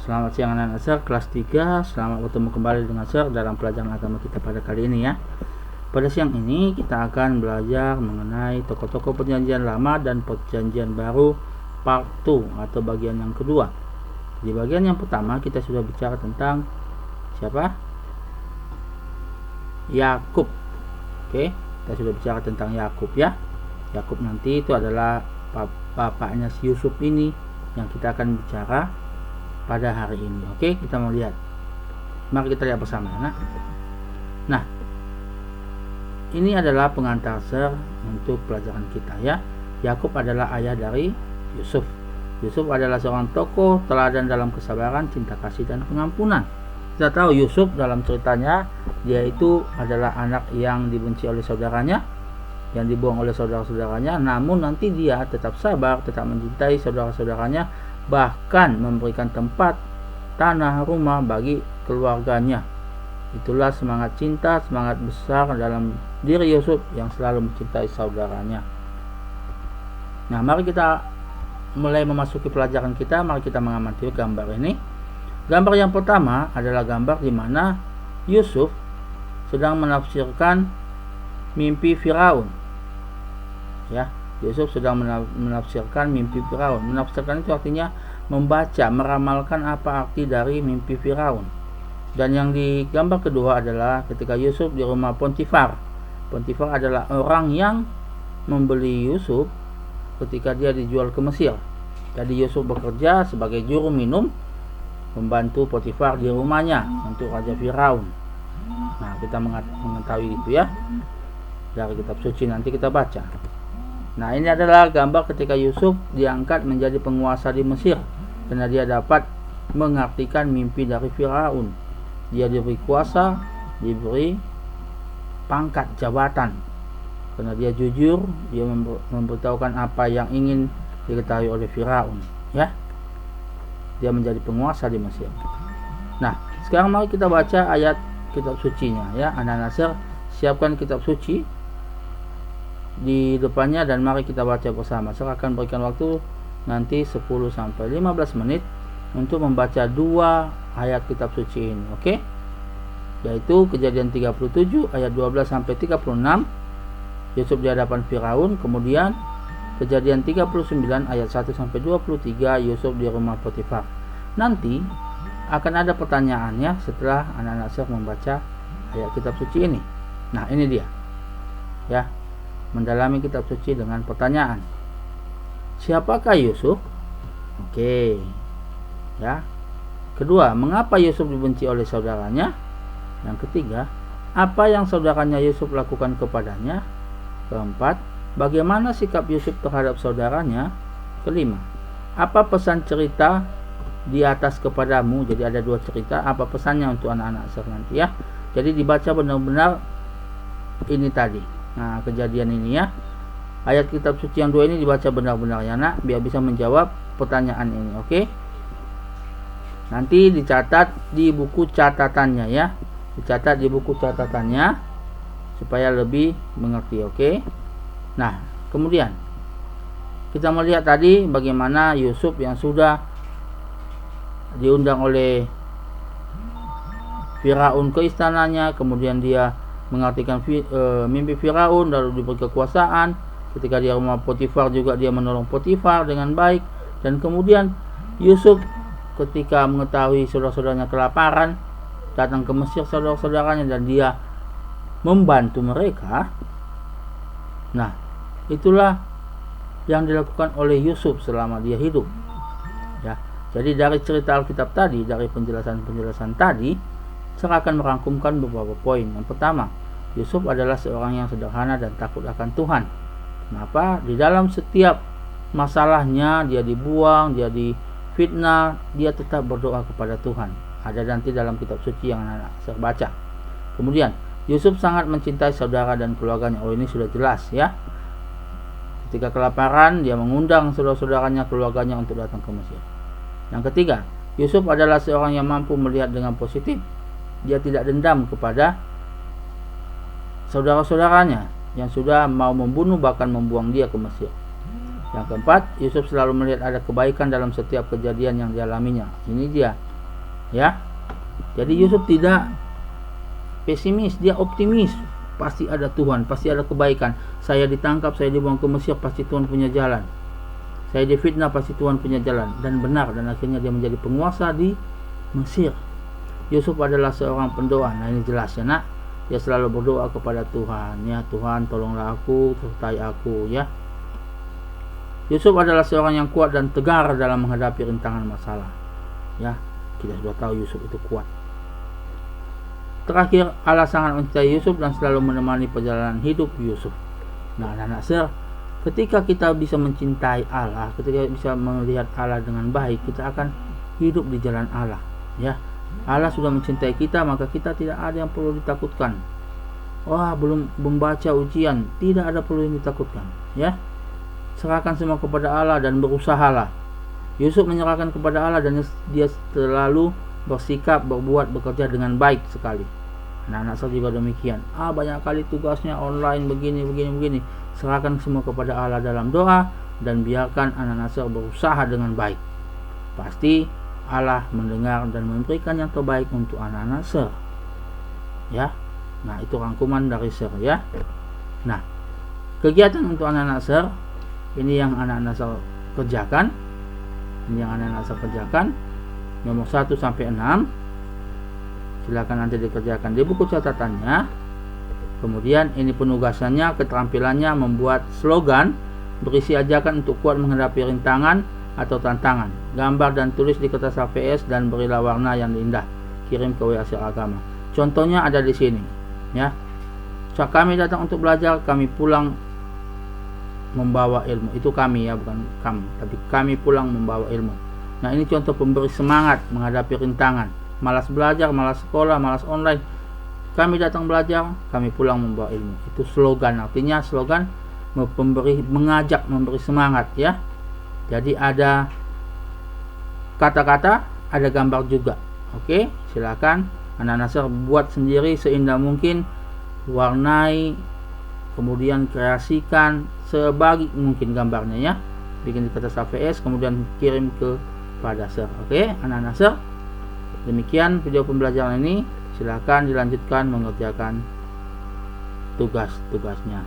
Selamat siang anak-anak Sir, kelas 3. Selamat bertemu kembali dengan Sir dalam pelajaran agama kita pada kali ini ya. Pada siang ini kita akan belajar mengenai tokoh-tokoh perjanjian lama dan perjanjian baru part 2 atau bagian yang kedua. Di bagian yang pertama kita sudah bicara tentang siapa? Yakub. Oke, kita sudah bicara tentang Yakub ya. Yakub nanti itu adalah bapaknya si Yusuf ini yang kita akan bicara pada hari ini. Oke, kita mau lihat. Mari kita lihat bersama ya. Nah, ini adalah pengantar Sir untuk pelajaran kita ya. Yakub adalah ayah dari Yusuf. Yusuf adalah seorang tokoh teladan dalam kesabaran, cinta kasih dan pengampunan. Kita tahu Yusuf dalam ceritanya dia itu adalah anak yang dibenci oleh saudaranya, yang dibuang oleh saudara-saudaranya, namun nanti dia tetap sabar, tetap mencintai saudara-saudaranya, bahkan memberikan tempat, tanah, rumah bagi keluarganya. Itulah semangat cinta, semangat besar dalam diri Yusuf yang selalu mencintai saudaranya. Nah, mari kita mulai memasuki pelajaran kita. Mari kita mengamati gambar ini. Gambar yang pertama adalah gambar di mana Yusuf sedang menafsirkan mimpi Firaun. Ya, Yusuf sedang menafsirkan mimpi Firaun. Menafsirkan itu artinya membaca, meramalkan apa arti dari mimpi Firaun. Dan yang di gambar kedua adalah ketika Yusuf di rumah Potifar. Potifar adalah orang yang membeli Yusuf ketika dia dijual ke Mesir. Jadi Yusuf bekerja sebagai juru minum, membantu Potifar di rumahnya untuk Raja Firaun. Nah, kita mengetahui itu ya. Dari kitab suci nanti kita baca. Nah, ini adalah gambar ketika Yusuf diangkat menjadi penguasa di Mesir karena dia dapat mengartikan mimpi dari Firaun. Dia diberi kuasa, diberi pangkat jabatan karena dia jujur, dia memberitahukan apa yang ingin diketahui oleh Firaun ya. Dia menjadi penguasa di Mesir. Nah, sekarang mari kita baca ayat kitab sucinya ya. Anak-anak Sir, siapkan kitab suci di depannya dan mari kita baca bersama. Saya akan berikan waktu nanti 10 sampai 15 menit untuk membaca dua ayat kitab suci ini, oke? Yaitu Kejadian 37 ayat 12 sampai 36, Yusuf di hadapan Firaun, kemudian Kejadian 39 ayat 1 sampai 23, Yusuf di rumah Potifar. Nanti akan ada pertanyaannya setelah anak-anak Sir membaca ayat kitab suci ini. Nah, ini dia. Ya. Mendalami kitab suci dengan pertanyaan. Siapakah Yusuf? Oke. Ya. Kedua, mengapa Yusuf dibenci oleh saudaranya? Yang ketiga, apa yang saudaranya Yusuf lakukan kepadanya? Keempat, bagaimana sikap Yusuf terhadap saudaranya? Kelima, apa pesan cerita di atas kepadamu? Jadi ada dua cerita, apa pesannya untuk anak-anak Sir nanti ya. Jadi dibaca benar-benar ini tadi. Nah, kejadian ini ya. Ayat kitab suci yang dua ini dibaca benar-benar ya nak, biar bisa menjawab pertanyaan ini, oke? Nanti dicatat di buku catatannya ya. Dicatat di buku catatannya supaya lebih mengerti, oke? Nah, kemudian kita melihat tadi bagaimana Yusuf yang sudah diundang oleh Firaun ke istananya, kemudian dia mengartikan mimpi Firaun, lalu diberi kekuasaan. Ketika dia rumah Potifar juga dia menolong Potifar dengan baik. Dan kemudian Yusuf ketika mengetahui saudara-saudaranya kelaparan, datang ke Mesir saudara-saudaranya dan dia membantu mereka. Nah, itulah yang dilakukan oleh Yusuf selama dia hidup ya. Jadi dari cerita Alkitab tadi, dari penjelasan-penjelasan tadi, saya akan merangkumkan beberapa poin. Yang pertama, Yusuf adalah seorang yang sederhana dan takut akan Tuhan. Kenapa? Di dalam setiap masalahnya, dia dibuang, dia difitnah, dia tetap berdoa kepada Tuhan. Ada nanti dalam kitab suci yang anak saya baca. Kemudian, Yusuf sangat mencintai saudara dan keluarganya. Oh, ini sudah jelas ya. Ketika kelaparan, dia mengundang saudara-saudaranya, keluarganya untuk datang ke Mesir. Yang ketiga, Yusuf adalah seorang yang mampu melihat dengan positif. Dia tidak dendam kepada saudara-saudaranya yang sudah mau membunuh bahkan membuang dia ke Mesir. Yang keempat, Yusuf selalu melihat ada kebaikan dalam setiap kejadian yang dialaminya. Ini dia ya. Jadi Yusuf tidak pesimis, dia optimis. Pasti ada Tuhan, pasti ada kebaikan. Saya ditangkap, saya dibuang ke Mesir, pasti Tuhan punya jalan. Saya difitnah, pasti Tuhan punya jalan. Dan benar, dan akhirnya dia menjadi penguasa di Mesir. Yusuf adalah seorang pendoa. Nah, ini jelas ya nak. Dia selalu berdoa kepada Tuhan, ya. Tuhan, tolonglah aku, sertai aku, ya. Yusuf adalah seorang yang kuat dan tegar dalam menghadapi rintangan masalah, ya. Kita sudah tahu Yusuf itu kuat. Terakhir, Allah sangat mencintai Yusuf dan selalu menemani perjalanan hidup Yusuf. Nah, anak-anak sir, ketika kita bisa mencintai Allah, ketika bisa melihat Allah dengan baik, kita akan hidup di jalan Allah, ya. Allah sudah mencintai kita, maka kita tidak ada yang perlu ditakutkan. Wah, belum membaca ujian, tidak ada perlu yang ditakutkan, ya. Serahkan semua kepada Allah dan berusahalah. Yusuf menyerahkan kepada Allah dan dia selalu bersikap, berbuat, bekerja dengan baik sekali. Anak-anak saya juga demikian. Banyak kali tugasnya online begini. Serahkan semua kepada Allah dalam doa dan biarkan anak-anak saya berusaha dengan baik. Pasti Allah mendengar dan memberikan yang terbaik untuk anak-anak saya. Ya. Nah, itu rangkuman dari saya, ya. Nah, kegiatan untuk anak-anak saya ini yang anak-anak saya kerjakan. Nomor 1 sampai 6. Silakan nanti dikerjakan di buku catatannya. Kemudian ini penugasannya, keterampilannya membuat slogan berisi ajakan untuk kuat menghadapi rintangan atau tantangan. Gambar dan tulis di kertas HVS dan berilah warna yang indah. Kirim ke WA Share Agama. Contohnya ada di sini, ya. Saat kami datang untuk belajar, kami pulang membawa ilmu. Itu kami, ya, bukan kamu, tapi kami pulang membawa ilmu. Nah, ini contoh pemberi semangat menghadapi rintangan. Malas belajar, malas sekolah, malas online. Kami datang belajar, kami pulang membawa ilmu. Itu slogan, artinya slogan mengajak, memberi semangat, ya. Jadi ada kata-kata, ada gambar juga. Oke, silakan anak-anak saya buat sendiri seindah mungkin, warnai, kemudian kreasikan sebaik mungkin gambarnya, ya. Bikin di kertas HVS, kemudian kirim ke pada Sir. Oke, anak-anak Sir, demikian video pembelajaran ini. Silakan dilanjutkan mengerjakan tugas-tugasnya.